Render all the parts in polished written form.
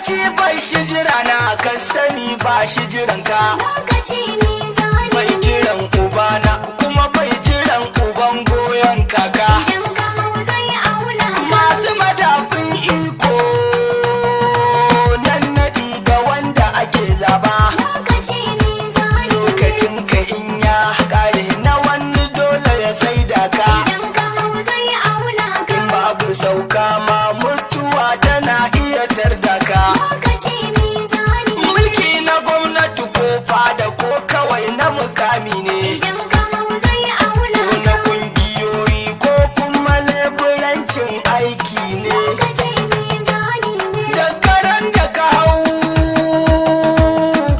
lokaci bai shi jira na kan sani ba shi jiran ka lokaci mizani bai jiran ubana kuma bai jiran uban goyon kaka idan ka hau zai auna masu madafin iko nan nadi ga wanda ake zaba lokaci mizani lokacin ka in ya kare na wani dole ya saida ka idan ka hau zai auna ka babu sauka ma mutuwa tana iya tarda ka lokaci mizani mulki na gwamnati ko fada ko kawai na mukami ne idan ka hau zai auna ko na kungiyoyi ko kuma leburancin aiki ne lokaci mizani dakaran da ka hau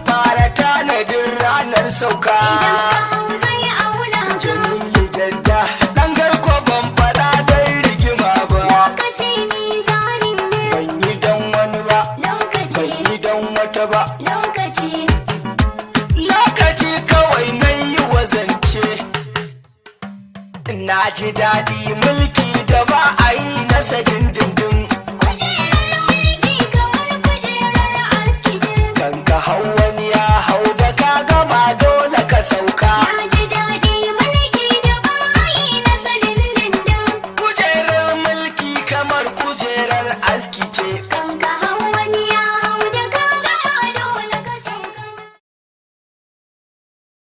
fara tanadin ranar sauka idan ka hau zai auna ka jamilu jadda dan garko ban fada dan rigima ba lokaci mizani ban yi dan wani ba lokaci ban yi dan wata ba lokaci lokaci kawai na yi wazance na ji daɗi mulki da ba a yi na sadin dindin